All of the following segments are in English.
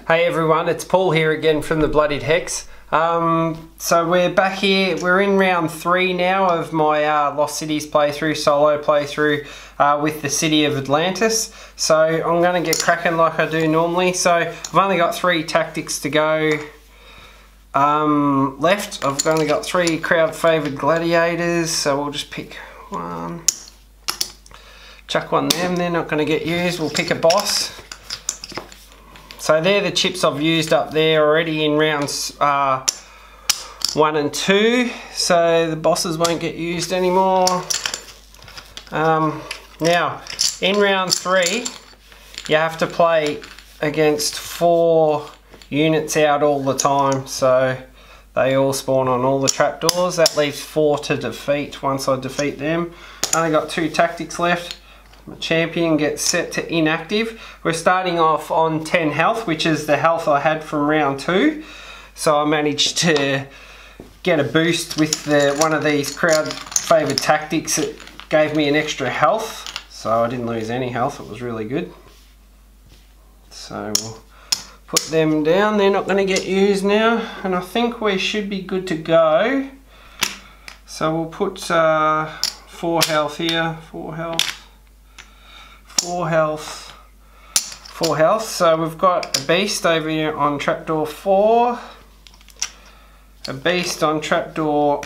Hey everyone, it's Paul here again from the Bloodied Hex. So we're back here, we're in round 3 now of my Lost Cities playthrough, solo playthrough with the city of Atlantis. So I'm going to get cracking like I do normally. So I've only got 3 tactics to go left. I've only got 3 crowd favoured gladiators, so we'll just pick one. Chuck one them, they're not going to get used. We'll pick a boss. So they're the chips I've used up there already in rounds 1 and 2. So the bosses won't get used anymore. Now, in round 3, you have to play against 4 units out all the time. So they all spawn on all the trapdoors. That leaves 4 to defeat once I defeat them. Only got 2 tactics left. My champion gets set to inactive. We're starting off on 10 health, which is the health I had from round 2. So I managed to get a boost with one of these crowd favoured tactics. It gave me an extra health, so I didn't lose any health. It was really good. So we'll put them down. They're not going to get used now, and I think we should be good to go. So we'll put 4 health here, 4 health. 4 health, 4 health. So we've got a beast over here on trapdoor 4, a beast on trapdoor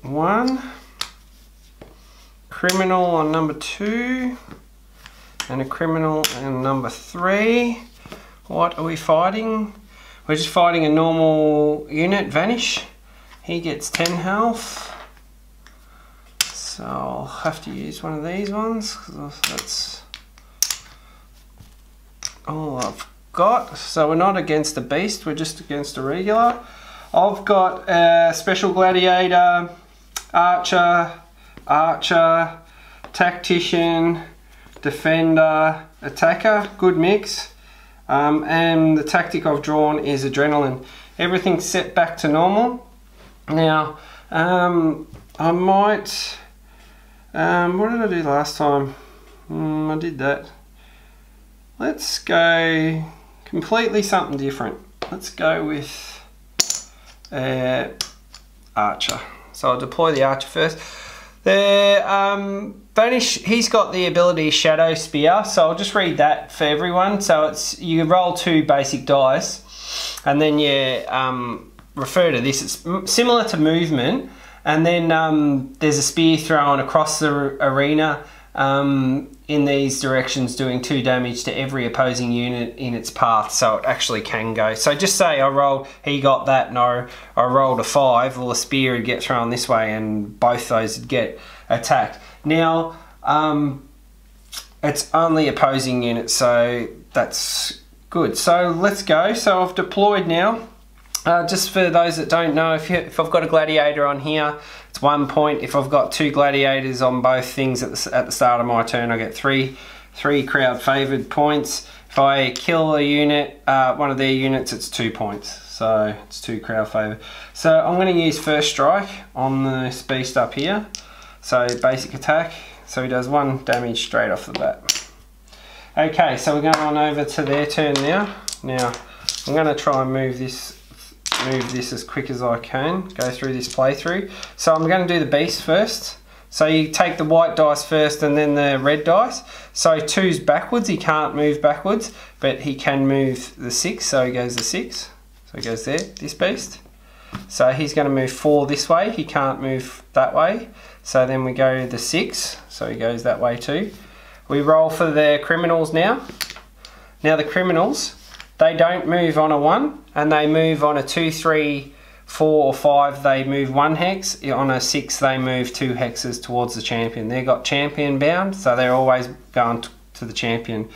1, criminal on number 2, and a criminal on number 3. What are we fighting? We're just fighting a normal unit, Vanish. He gets 10 health. So I'll have to use one of these ones, because that's all I've got. So we're not against a beast, we're just against a regular. I've got a special gladiator, archer, tactician, defender, attacker. Good mix. And the tactic I've drawn is adrenaline. Everything's set back to normal. Now I might what did I do last time? I did that. Let's go completely something different. Let's go with archer. So I'll deploy the archer first. The Vanish, he's got the ability Shadow Spear, so I'll just read that for everyone. So it's, you roll 2 basic dice, and then you refer to this. It's similar to movement, and then there's a spear thrown across the arena in these directions, doing 2 damage to every opposing unit in its path, so it actually can go. So just say I rolled, he got that, and I rolled a 5, well the spear would get thrown this way and both those would get attacked. Now it's only opposing units, so that's good. So let's go. So I've deployed now. Just for those that don't know, if I've got a gladiator on here, it's 1 point. If I've got 2 gladiators on both things at the start of my turn, I get 3 crowd favoured points. If I kill a unit, one of their units, it's 2 points. So it's 2 crowd favoured. So I'm going to use first strike on this beast up here. So basic attack. So he does 1 damage straight off the bat. Okay, so we're going on over to their turn now. Now I'm going to try and move this as quick as I can, go through this playthrough. So I'm going to do the beast first. So you take the white dice first and then the red dice. So 2's backwards, he can't move backwards, but he can move the 6, so he goes the 6. So he goes there, this beast. So he's going to move 4 this way, he can't move that way. So then we go the 6, so he goes that way too. We roll for the criminals now. Now the criminals, they don't move on a 1, and they move on a 2, 3, 4 or 5, they move 1 hex. On a 6 they move 2 hexes towards the champion. They've got champion bound, so they're always going to the champion.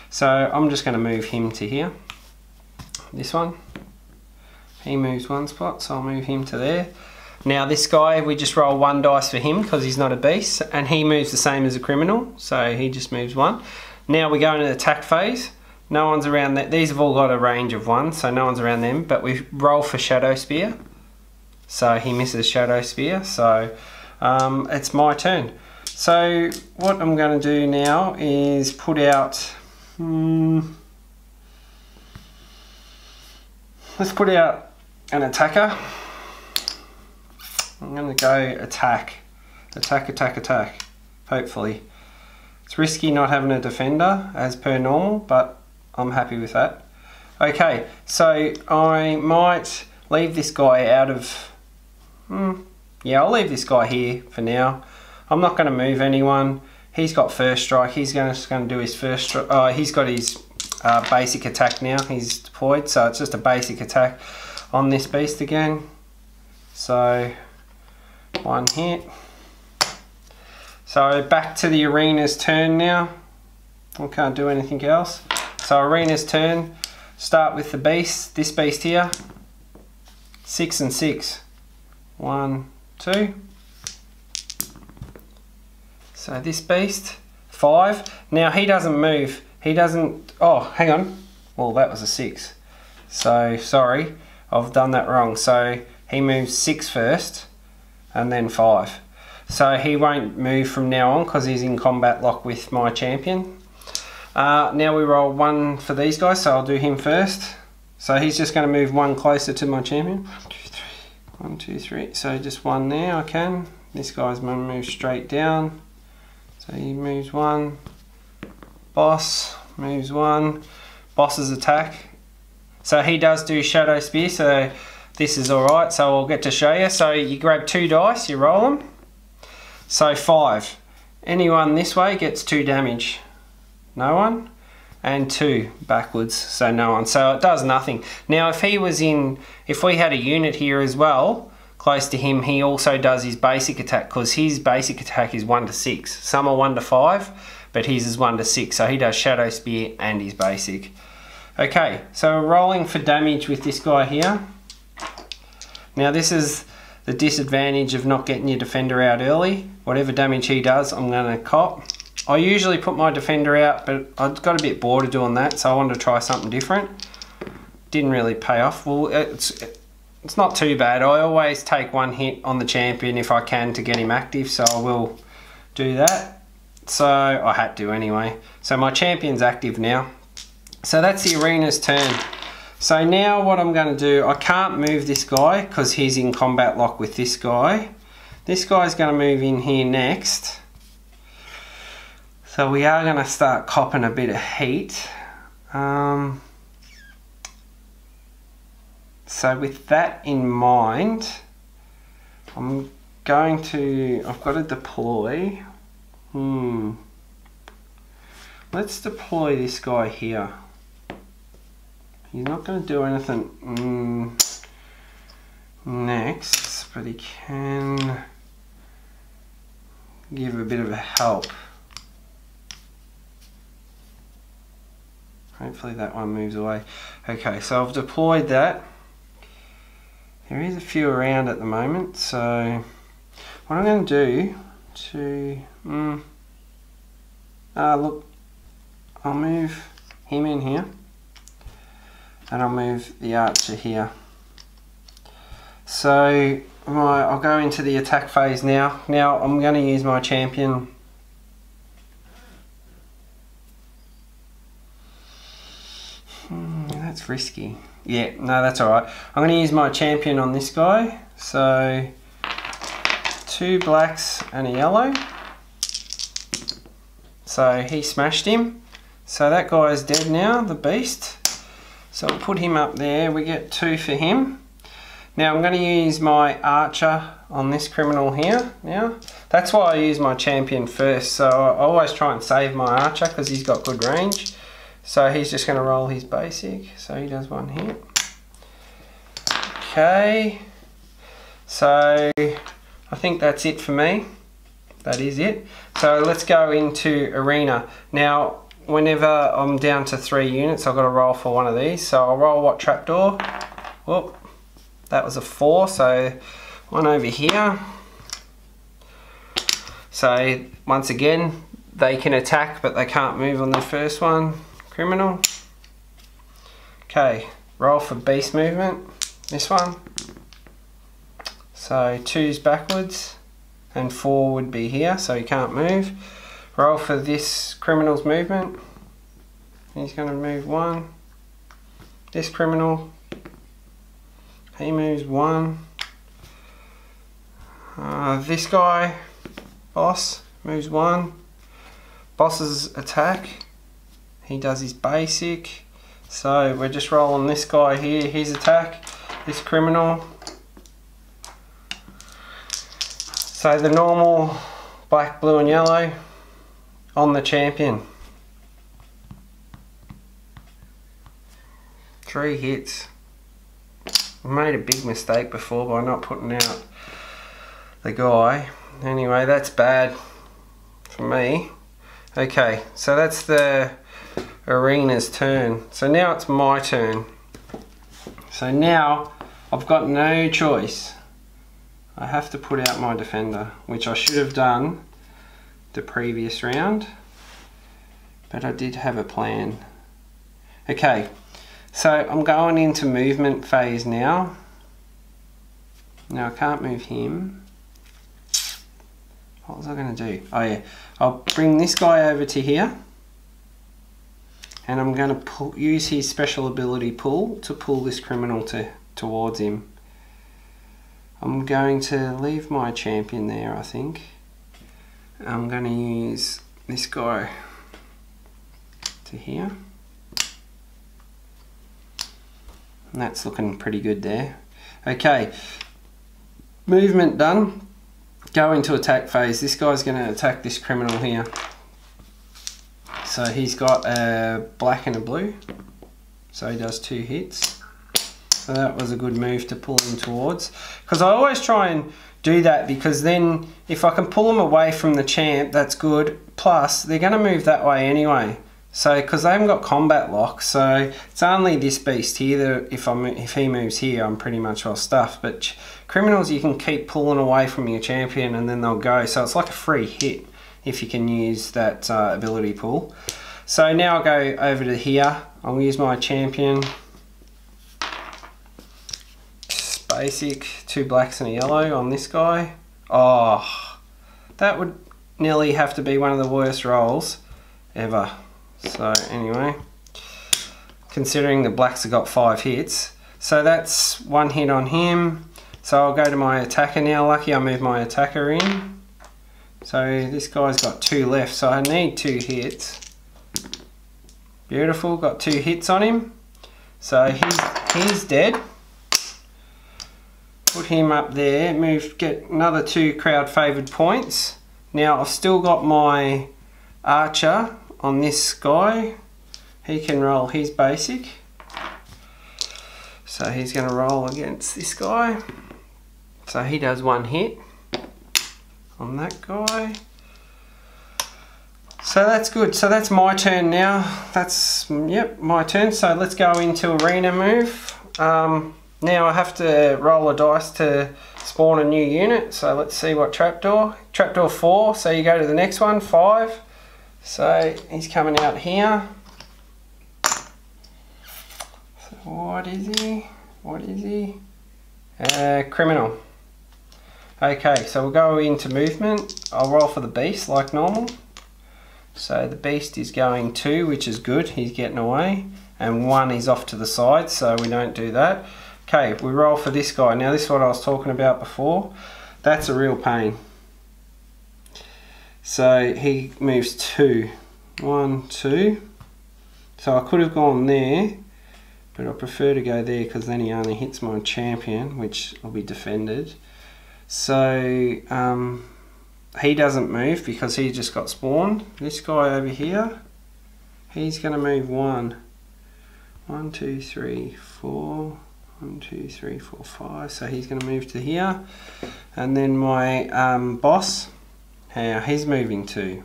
So I'm just going to move him to here. This one. He moves 1 spot, so I'll move him to there. Now this guy, we just roll 1 dice for him because he's not a beast, and he moves the same as a criminal, so he just moves 1. Now we go into the attack phase. No one's around that. These have all got a range of 1, so no one's around them, but we roll for Shadow Spear. So he misses Shadow Spear, so it's my turn. So what I'm going to do now is put out let's put out an attacker. I'm going to go attack. Attack, attack, attack. Hopefully. It's risky not having a defender as per normal, but I'm happy with that. Okay, so I might leave this guy out of... yeah, I'll leave this guy here for now. I'm not going to move anyone. He's got first strike. He's just going to do his first strike. Oh, he's got his basic attack now. He's deployed, so it's just a basic attack on this beast again. So, one hit. So back to the arena's turn now. I can't do anything else. So arena's turn. Start with the beast. This beast here. 6 and 6. 1, 2. So this beast. 5. Now he doesn't move. He doesn't. Oh, hang on. Well, that was a 6. So sorry, I've done that wrong. So he moves 6 first, and then 5. So he won't move from now on because he's in combat lock with my champion. Now we roll 1 for these guys, so I'll do him first. So he's just going to move 1 closer to my champion. 1, 2, 3. 1, 2, 3. So just 1 there, I can. This guy's going to move straight down. So he moves 1. Boss moves 1. Boss's attack. So he does do Shadow Spear, so this is alright. So I'll get to show you. So you grab 2 dice, you roll them. So 5. Anyone this way gets 2 damage. No one. And 2 backwards, so no one. So it does nothing. Now if he was in, if we had a unit here as well, close to him, he also does his basic attack, because his basic attack is 1 to 6. Some are 1 to 5, but his is 1 to 6. So he does Shadow Spear and his basic. Okay, so we're rolling for damage with this guy here. Now this is the disadvantage of not getting your defender out early. Whatever damage he does, I'm going to cop. I usually put my defender out, but I got a bit bored of doing that, so I wanted to try something different. Didn't really pay off. Well, it's not too bad. I always take 1 hit on the champion if I can to get him active, so I will do that. So I had to anyway. So my champion's active now. So that's the arena's turn. So now what I'm going to do, I can't move this guy because he's in combat lock with this guy. This guy's going to move in here next. So we are going to start copping a bit of heat. So with that in mind, I'm going to, I've got to deploy. Let's deploy this guy here. He's not going to do anything next, but he can give a bit of a help. Hopefully that one moves away. Okay, so I've deployed that. There is a few around at the moment, so what I'm going to do look, I'll move him in here. And I'll move the archer here. So I'll go into the attack phase now. Now I'm going to use my champion. That's risky. Yeah, no, that's alright. I'm going to use my champion on this guy. So 2 blacks and a yellow. So he smashed him. So that guy is dead now, the beast. So we'll put him up there. We get 2 for him. Now I'm going to use my archer on this criminal here. Now that's why I use my champion first. So I always try and save my archer because he's got good range. So he's just going to roll his basic. So he does 1 hit. Okay. So I think that's it for me. That is it. So let's go into arena. Now whenever I'm down to 3 units, I've got to roll for one of these. So I'll roll what trapdoor? Whoop, that was a 4, so one over here. So once again, they can attack, but they can't move on the first one. Criminal. Okay, roll for beast movement. This one. So 2's backwards, and 4 would be here, so he can't move. Roll for this criminal's movement. He's going to move 1. This criminal he moves 1. This guy, boss, moves 1. Boss's attack, he does his basic. So we're just rolling this guy here, his attack, this criminal. So the normal black, blue and yellow on the champion. 3 hits. I made a big mistake before by not putting out the guy. Anyway, that's bad for me. Okay, so that's the arena's turn. So now it's my turn. So now I've got no choice. I have to put out my defender, which I should have done the previous round, but I did have a plan. Okay, so I'm going into movement phase now. Now I can't move him. What was I going to do? Oh yeah, I'll bring this guy over to here, and I'm going to use his special ability pull to pull this criminal towards him. I'm going to leave my champion there, I think. I'm going to use this guy to here. And that's looking pretty good there. Okay, movement done. Go into attack phase. This guy's going to attack this criminal here. So he's got a black and a blue. So he does 2 hits. So that was a good move to pull him towards. Because I always try and do that, because then if I can pull them away from the champ, that's good. Plus, they're going to move that way anyway. So, because they haven't got combat lock, so it's only this beast here that if he moves here, I'm pretty much all stuffed. But criminals, you can keep pulling away from your champion and then they'll go. So it's like a free hit if you can use that ability pull. So now I'll go over to here. I'll use my champion. Just basic, 2 blacks and a yellow on this guy. Oh, that would nearly have to be one of the worst rolls ever. So anyway, considering the blacks have got 5 hits, so that's 1 hit on him. So I'll go to my attacker now. Lucky I moved my attacker in. So this guy's got 2 left, so I need 2 hits. Beautiful, got 2 hits on him. So he's dead. Put him up there, get another 2 crowd favoured points. Now I've still got my archer on this guy. He can roll his basic. So he's going to roll against this guy. So he does 1 hit on that guy. So that's good. So that's my turn now. That's, yep, my turn. So let's go into arena move. Now I have to roll a dice to spawn a new unit. So let's see what trapdoor. Trapdoor 4. So you go to the next one, 5. So he's coming out here. So what is he? What is he? Criminal. Okay, so we'll go into movement. I'll roll for the beast like normal. So the beast is going 2, which is good. He's getting away. And 1 is off to the side, so we don't do that. Okay, we roll for this guy. Now this is what I was talking about before. That's a real pain. So he moves 2. 1, 2. So I could have gone there, but I prefer to go there because then he only hits my champion, which will be defended. So he doesn't move because he just got spawned. This guy over here, he's going to move 1. 1, 2, 3, 4. 1, 2, 3, 4, 5. So he's going to move to here. And then my boss, he's moving 2.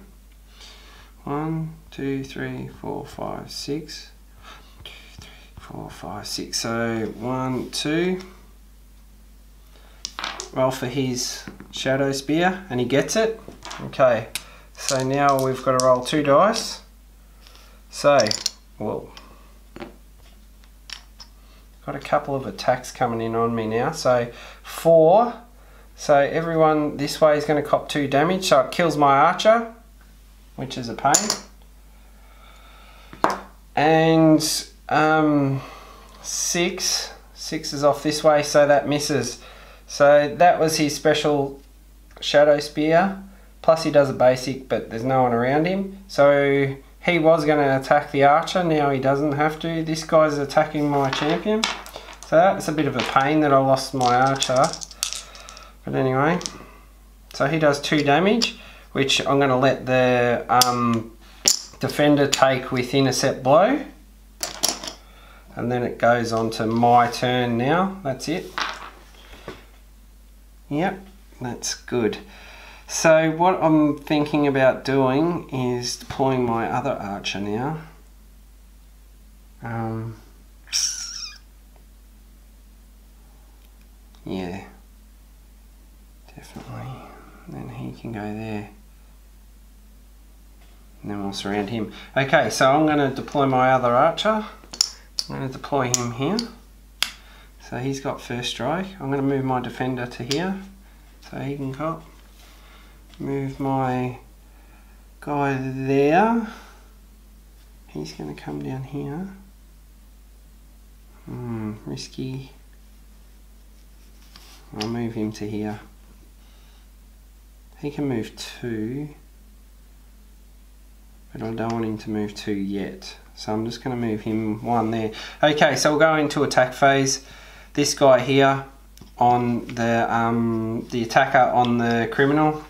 1, 2, 3, 4, 5, 6. 1, 2, 3, 4, 5, 6. So 1, 2. Roll for his shadow spear, and he gets it. Okay, so now we've got to roll 2 dice. So, whoa. Got a couple of attacks coming in on me now. So 4. So everyone this way is going to cop 2 damage. So it kills my archer, which is a pain. And 6. 6s off this way, so that misses. So that was his special shadow spear. Plus he does a basic, but there's no one around him. So he was going to attack the archer, now he doesn't have to. This guy's attacking my champion. So that's a bit of a pain that I lost my archer. But anyway, so he does 2 damage, which I'm going to let the defender take with intercept blow. And then it goes on to my turn now. That's it. Yep, that's good. So what I'm thinking about doing is deploying my other archer now. Yeah, definitely. And then he can go there. And then we'll surround him. Okay, so I'm going to deploy my other archer. I'm going to deploy him here. So he's got first strike. I'm going to move my defender to here so he can cop. Move my guy there. He's going to come down here. Risky. I'll move him to here. He can move 2, but I don't want him to move 2 yet. So I'm just going to move him 1 there. Okay, so we'll go into attack phase. This guy here on the attacker on the criminal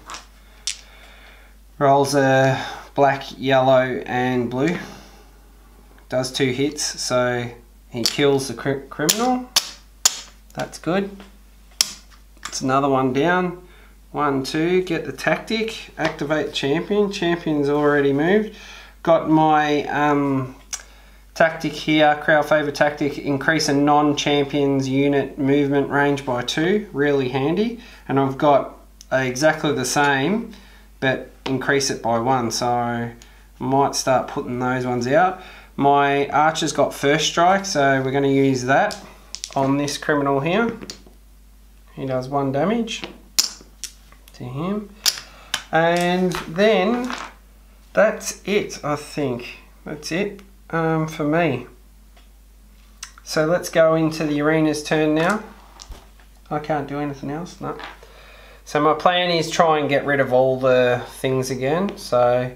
rolls a black, yellow and blue. Does 2 hits, so he kills the criminal. That's good. It's another one down. 1, 2, get the tactic, activate champion. Champion's already moved. Got my tactic here, crowd favourite tactic, increase a non-champion's unit movement range by 2, really handy. And I've got exactly the same, but increase it by 1, so I might start putting those ones out. My archer's got first strike, so we're going to use that on this criminal here. He does 1 damage to him. And then that's it, I think. That's it for me. So let's go into the arena's turn now. I can't do anything else, no. So my plan is try and get rid of all the things again. So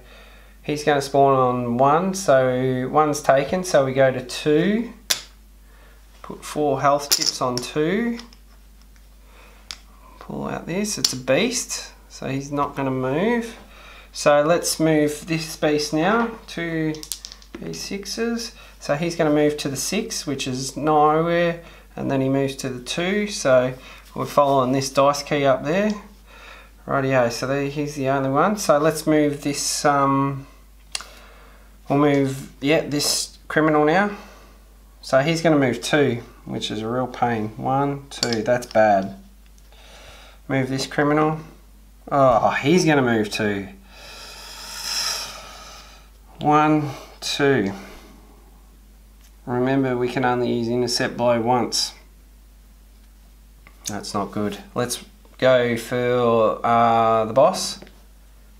he's going to spawn on 1, so 1's taken, so we go to 2. Put 4 health chips on 2. Pull out this, it's a beast, so he's not going to move. So let's move this beast now, 2 D6s. So he's going to move to the 6, which is nowhere, and then he moves to the 2, so we're following this dice key up there. Rightio, so there, he's the only one. So let's move this, we'll move, yeah, this criminal now. So he's going to move 2, which is a real pain. 1, 2, that's bad. Move this criminal. Oh, he's going to move 2. 1, 2. Remember, we can only use intercept blow once. That's not good. Let's go for the boss.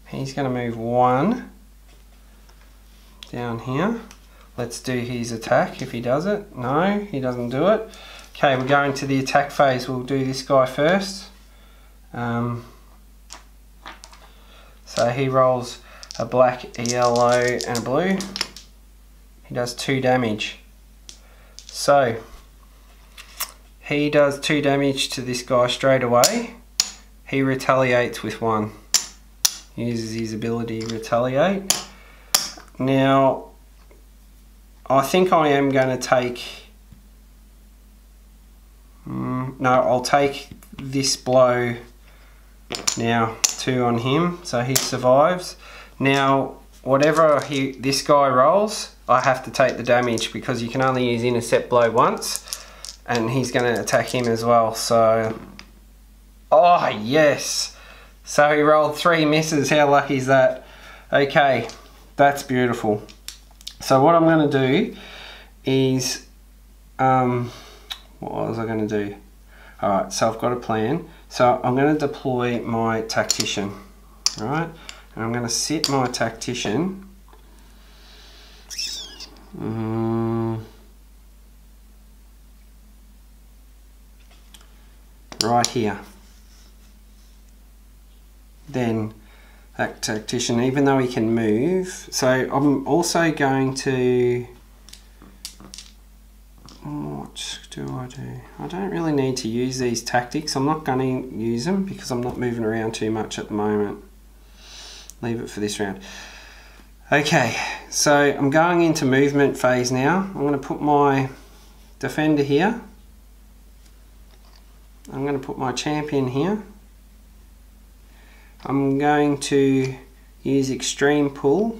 He's going to move 1 down here. Let's do his attack if he does it. No, he doesn't do it. Okay, we're going to the attack phase. We'll do this guy first. So he rolls a black, a yellow and a blue. He does 2 damage. So he does 2 damage to this guy straight away. He retaliates with 1. Uses his ability to retaliate. Now I think I am going to take, no, I'll take this blow now, 2 on him, so he survives. Now whatever this guy rolls, I have to take the damage because you can only use intercept blow once, and he's going to attack him as well. So, oh yes, so he rolled 3 misses. How lucky is that? Okay, that's beautiful. So what I'm going to do is, what was I going to do? Alright, so I've got a plan. So I'm going to deploy my tactician, right? And I'm going to sit my tactician right here. Then that tactician, even though he can move, so I'm also going to, what do? I don't really need to use these tactics. I'm not going to use them because I'm not moving around too much at the moment. Leave it for this round. Okay, so I'm going into movement phase now. I'm going to put my defender here. I'm going to put my champion here. I'm going to use extreme pull.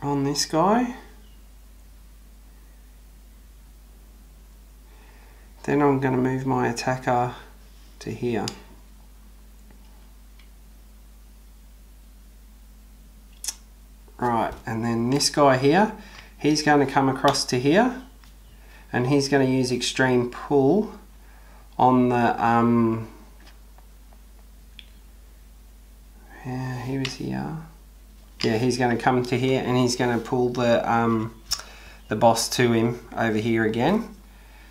On this guy. Then I'm going to move my attacker to here. Right, and then this guy here, he's going to come across to here, and he's going to use extreme pull on the yeah, he was here. Yeah, he's going to come to here, and he's going to pull the boss to him over here again.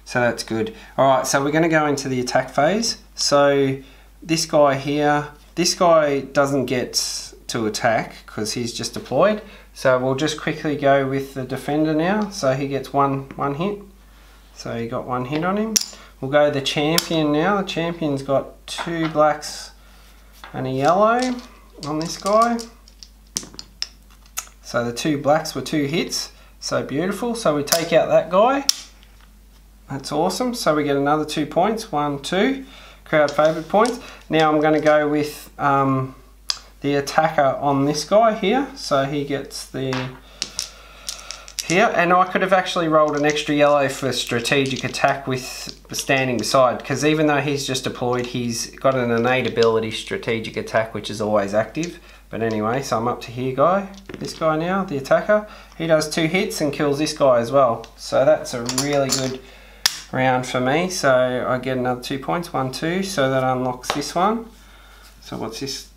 So that's good. All right, so we're going to go into the attack phase. So this guy here, this guy doesn't get to attack because he's just deployed. So we'll just quickly go with the defender now. So he gets one hit. So he got one hit on him. We'll go the champion now. The champion's got 2 blacks and a yellow on this guy. So the 2 blacks were 2 hits. So beautiful. So we take out that guy. That's awesome. So we get another 2 points. 1, 2. Crowd favourite points. Now I'm going to go with the attacker on this guy here. So he gets the here. And I could have actually rolled an extra yellow for strategic attack with standing beside. Because even though he's just deployed, he's got an innate ability, strategic attack, which is always active. But anyway, so I'm up to here guy. This guy now, the attacker. He does 2 hits and kills this guy as well. So that's a really good round for me. So I get another 2 points. 1, 2. So that unlocks this one. So what's this?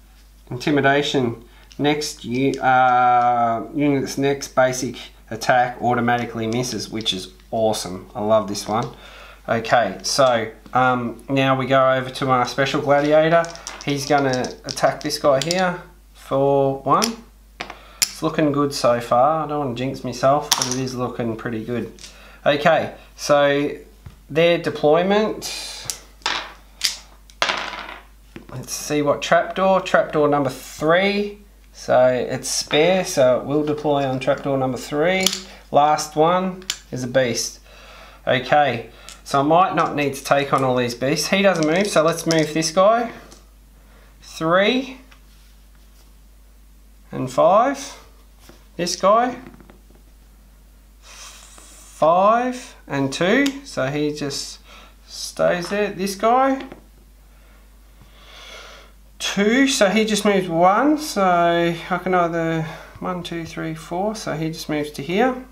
Intimidation. Next unit's next basic attack automatically misses, which is awesome. I love this one. Okay, so now we go over to our special gladiator. He's going to attack this guy here for 1. It's looking good so far. I don't want to jinx myself, but it is looking pretty good. Okay, so their deployment. Let's see what trapdoor. Trapdoor number 3. So it's spare, so it will deploy on trapdoor number 3. Last one is a beast. Okay, so I might not need to take on all these beasts. He doesn't move, so let's move this guy. 3 and 5. This guy. 5 and 2. So he just stays there. This guy. 2, so he just moves 1, so I can either 1, 2, 3, 4, so he just moves to here.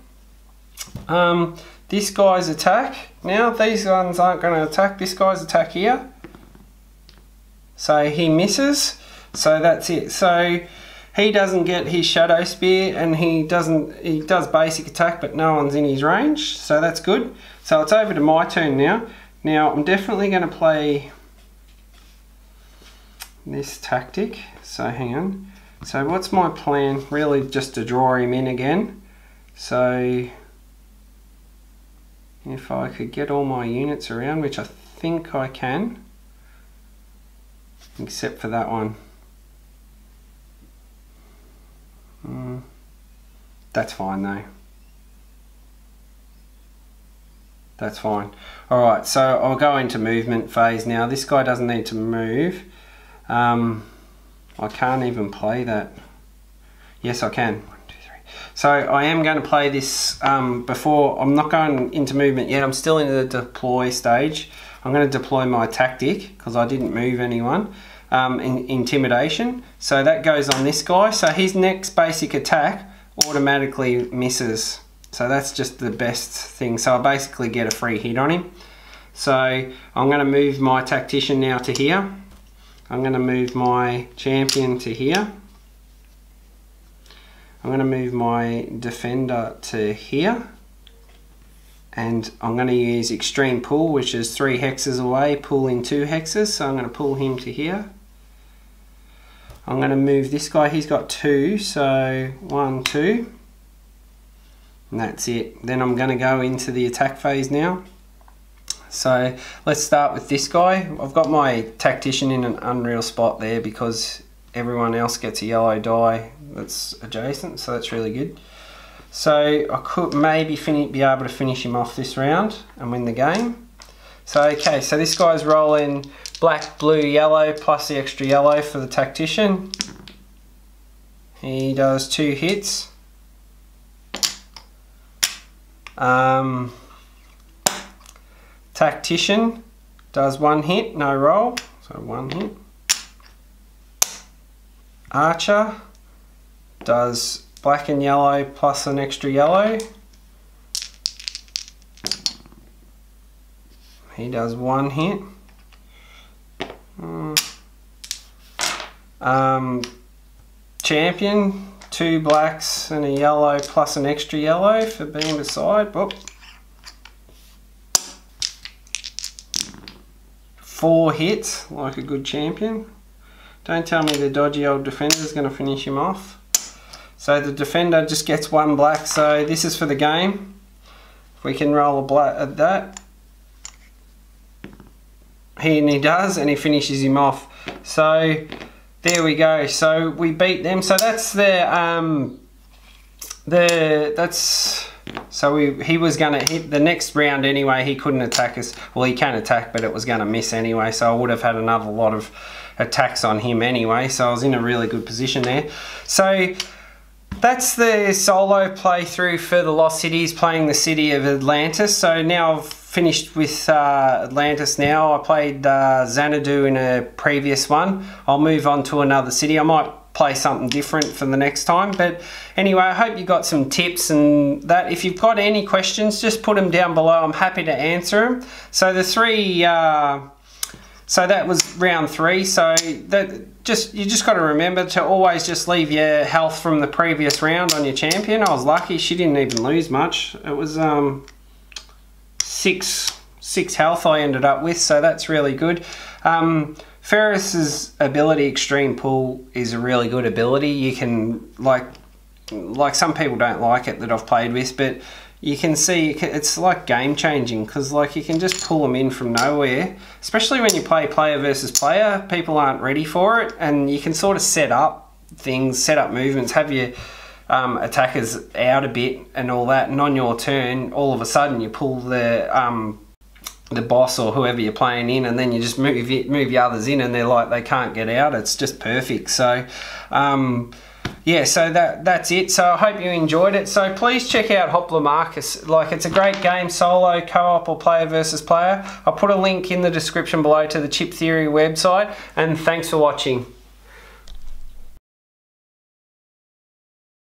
This guy's attack, now these ones aren't going to attack, this guy's attack here. So he misses, so that's it. So he doesn't get his shadow spear, and he does basic attack, but no one's in his range, so that's good. So it's over to my turn now. Now I'm definitely going to play this tactic. So hang on. So what's my plan? Really just to draw him in again. So if I could get all my units around, which I think I can, except for that one. That's fine though. That's fine. Alright, so I'll go into movement phase now. This guy doesn't need to move. I can't even play that. Yes, I can. 1, 2, 3. So I am going to play this before. I'm not going into movement yet. I'm still in the deploy stage. I'm going to deploy my tactic because I didn't move anyone. Intimidation. So that goes on this guy. So his next basic attack automatically misses. So that's just the best thing. So I basically get a free hit on him. So I'm going to move my tactician now to here. I'm going to move my champion to here. I'm going to move my defender to here. And I'm going to use extreme pull, which is 3 hexes away, pull in 2 hexes. So I'm going to pull him to here. I'm going to move this guy, he's got 2, so 1, 2. And that's it. Then I'm going to go into the attack phase now. So let's start with this guy. I've got my tactician in an unreal spot there because everyone else gets a yellow die that's adjacent, so that's really good. So I could maybe be able to finish him off this round and win the game. So okay, so this guy's rolling black, blue, yellow plus the extra yellow for the tactician. He does 2 hits. Tactician does 1 hit, no roll, so 1 hit. Archer does black and yellow plus an extra yellow. He does 1 hit. Champion, 2 blacks and a yellow plus an extra yellow for being beside. Whoop. 4 hits, like a good champion. Don't tell me the dodgy old defender's going to finish him off. So the defender just gets 1 black, so this is for the game. If we can roll a black at that. He does, and he finishes him off. So there we go. So we beat them. So that's he was going to hit the next round anyway. He couldn't attack us. Well, he can attack, but it was going to miss anyway. So I would have had another lot of attacks on him anyway. So I was in a really good position there. So that's the solo playthrough for the Lost Cities, playing the city of Atlantis. So now I've finished with Atlantis now. I played Xanadu in a previous one. I'll move on to another city. I might play something different for the next time. But anyway, I hope you got some tips and that. If you've got any questions, just put them down below. I'm happy to answer them. So the 3... so that was round 3. So that you just got to remember to always just leave your health from the previous round on your champion. I was lucky; she didn't even lose much. It was 6 health I ended up with, so that's really good. Ferris's ability, Extreme Pull, is a really good ability. You can like some people don't like it that I've played with, but you can see it's like game changing because like you can just pull them in from nowhere, especially when you play player versus player. People aren't ready for it, and you can sort of set up things, set up movements, have your attackers out a bit and all that, and on your turn all of a sudden you pull the boss or whoever you're playing in, and then you just move the others in, and they're like they can't get out. It's just perfect. So yeah, so that's it. So I hope you enjoyed it. So please check out Hoplomachus. Like, it's a great game, solo, co-op or player versus player. I'll put a link in the description below to the Chip Theory website, and thanks for watching.